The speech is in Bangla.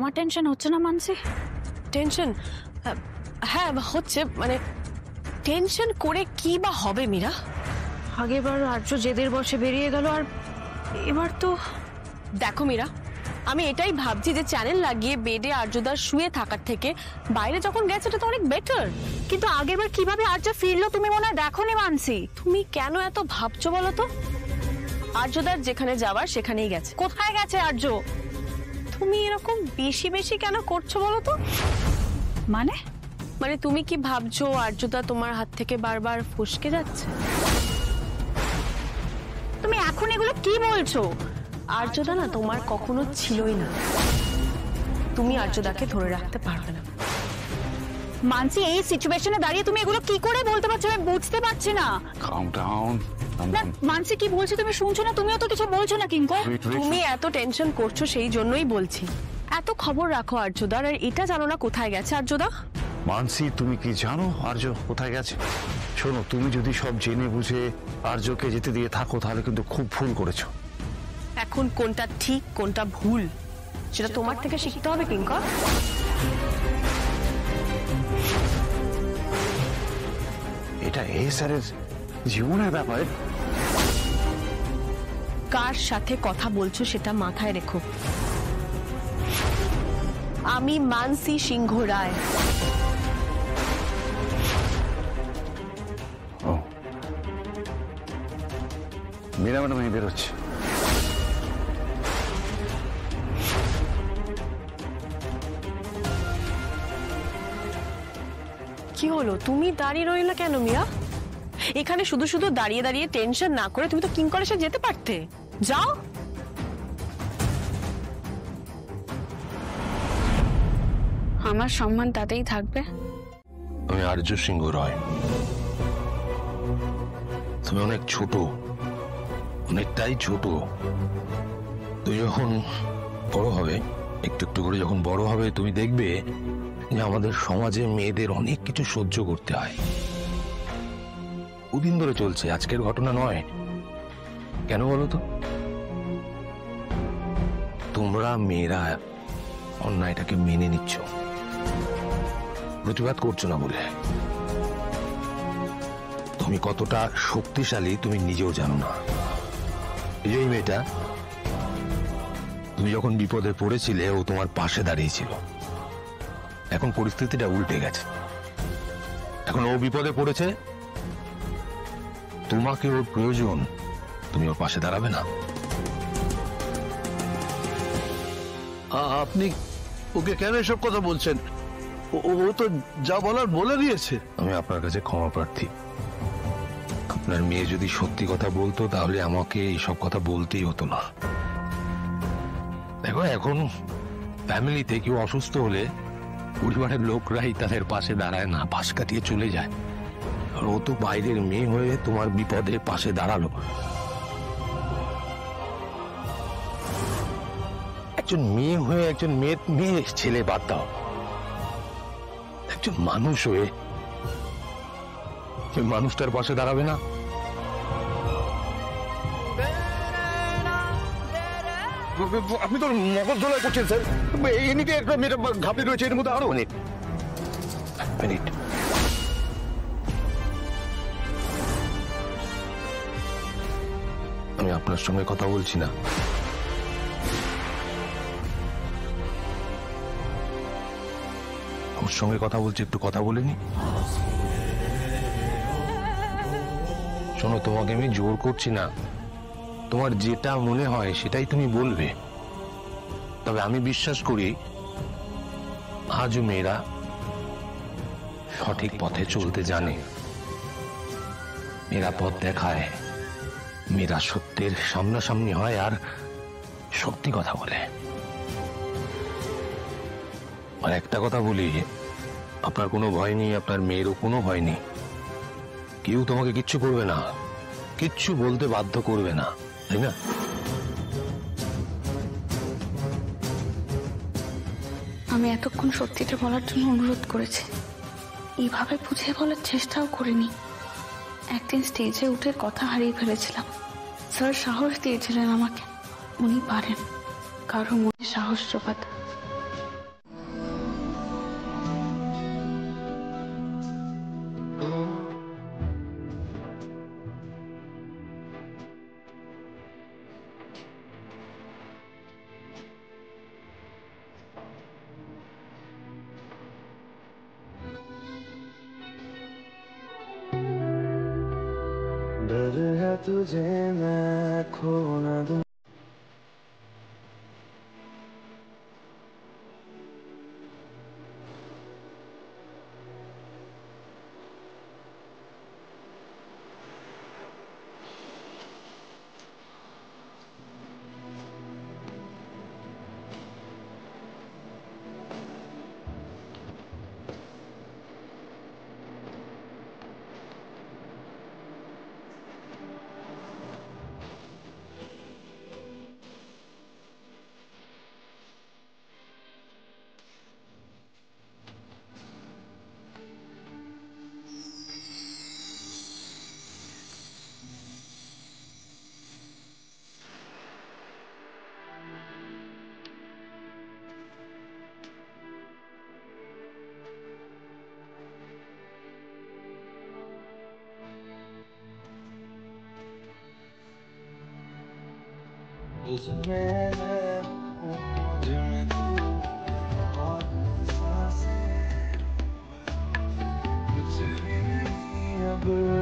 তোমার টেনশন হচ্ছে না মানসি? টেনশন? হ্যাঁ হচ্ছে, মানে টেনশন করে কি বা হবে মীরা? আগেবার আর্য জেদের বসে বেরিয়ে গেল, আর এবার তো দেখো মীরা, আমি এটাই ভাবছি যে চ্যানেল লাগিয়ে বেডে আর্যদার শুয়ে থাকার থেকে বাইরে যখন গেছে এটা তো অনেক বেটার। কিন্তু আগেরবার কিভাবে আর্য ফিরলো তুমি মনে হয় দেখোনি মানসি। তুমি কেন এত ভাবছো বলো তো? আর্যদার যেখানে যাওয়ার সেখানেই গেছে। কোথায় গেছে আর্য? তুমি এরকম বেশি বেশি কেন করছো বলো তো? মানে মানে তুমি কি ভাবছো আর্যদা তোমার হাত থেকে বারবার ফসকে যাচ্ছে? তুমি এখন এগুলো কি বলছো? আর্যদা না তোমার কখনো ছিলই না, তুমি আর্যদাকে ধরে রাখতে পারবে না। মানসি, এই সিচুয়েশনে দাঁড়িয়ে তুমি এগুলো কি করে বলতে পারছো আমি বুঝতে পারছি না। Calm down. না মানসি কি বলছে তুমি শুনছো না? তুমিও তো কিছু বলছো না কিঙ্কর। তুমি এত টেনশন করছো সেই জন্যই বলছি। এত খবর রাখো আর্যদার, আর এটা জানো না কোথায় গেছে আর্যদা? মানসি, তুমি কি জানো আর্য কোথায় গেছে? শোনো, তুমি যদি সব জেনে বুঝে আর্যকে যেতে দিয়ে থাকো তাহলে কিন্তু খুব ভুল করেছো। এখন কোনটা ঠিক কোনটা ভুল সেটা তোমার থেকে শিখতে হবে কিঙ্কর। এটা এই স্যারের জীবনের ব্যাপার। কার সাথে কথা বলছো সেটা মাথায় রেখো। আমি মানসি সিংহ রায়। ও, মীরা ম্যাডাম আমি বেরোচ্ছি। কি হলো, তুমি দাঁড়িয়ে রইলে কেন মিয়া? এখানে শুধু শুধু দাঁড়িয়ে দাঁড়িয়ে টেনশন না করে তুমি তো কিঙ্কর এসে যেতে পারতে। যাও। আমার সম্মান তাতেই থাকবে। আমি আর্য সিংহ রায়। তুমি অনেক ছোট, অনেকটাই ছোট। তুমি যখন বড় হবে, একটু একটু করে যখন বড় হবে, তুমি দেখবে যে আমাদের সমাজে মেয়েদের অনেক কিছু সহ্য করতে হয়। দুদিন ধরে চলছে, আজকের ঘটনা নয়। কেন বলো তো? তোমরা মেয়েরা অন্যায়টাকে মেনে নিচ্ছ, প্রতিবাদ করছো না বলে। তুমি কতটা শক্তিশালী তুমি নিজেও জানো না। এই যে মেয়েটা, তুমি যখন বিপদে পড়েছিলে ও তোমার পাশে দাঁড়িয়েছিল। এখন পরিস্থিতিটা উল্টে গেছে। এখন ও বিপদে পড়েছে, তোমাকে ওর প্রয়োজন, তুমি ওর পাশে দাঁড়াবে না? আপনি ওকে কেন এসব কথা বলছেন? ও তো যা বলার বলে দিয়েছে। আমি আপনার কাছে ক্ষমা প্রার্থী। আপনার মেয়ে যদি সত্যি কথা বলতো তাহলে আমাকে এইসব কথা বলতেই হতো না। দেখো, এখন ফ্যামিলিতে কেউ অসুস্থ হলে পরিবারের লোকরাই তাদের পাশে দাঁড়ায় না, পাশ কাটিয়ে চলে যায়। আর ও তো বাইরের মেয়ে হয়ে তোমার বিপদে পাশে দাঁড়ালো। একজন মেয়ে হয়ে একজন মেয়ে ছেলে বাদ দাও, একজন মানুষ হয়ে মানুষটার পাশে দাঁড়াবে না? আপনি তো মগজ ধোলাই করছেন স্যার। এমনিতে একটা মেয়েটা ঘাপড়ে রয়েছে, এর মধ্যে আরো অনেক। মিনিট, আমি আপনার সঙ্গে কথা বলছি না। ওর সঙ্গে কথা বলছি, একটু কথা বলে নি। শোনো, তোমাকে আমি জোর করছি না। তোমার যেটা মনে হয় সেটাই তুমি বলবে। তবে আমি বিশ্বাস করি আজও মেয়েরা সঠিক পথে চলতে জানে। মেয়েরা পথ দেখায়, মেয়েরা সত্যের সামনাসামনি হয় আর সত্যি কথা বলে। আর একটা কথা বলি, আপনার কোনো ভয় নেই, আপনার মেয়েরও কোনো ভয় নেই। কেউ তোমাকে কিচ্ছু করবে না, কিচ্ছু বলতে বাধ্য করবে না, তাই না? আমি এতক্ষণ সত্যিটা বলার জন্য অনুরোধ করেছি, এইভাবে বুঝিয়ে বলার চেষ্টাও করিনি। একদিন স্টেজে উঠে কথা হারিয়ে ফেলেছিলাম। স্যার সাহস দিয়েছিলেন আমাকে, উনি পারেন কারো মনে সাহস জোগাতে। है तुझे मैं खो ना दूं। अब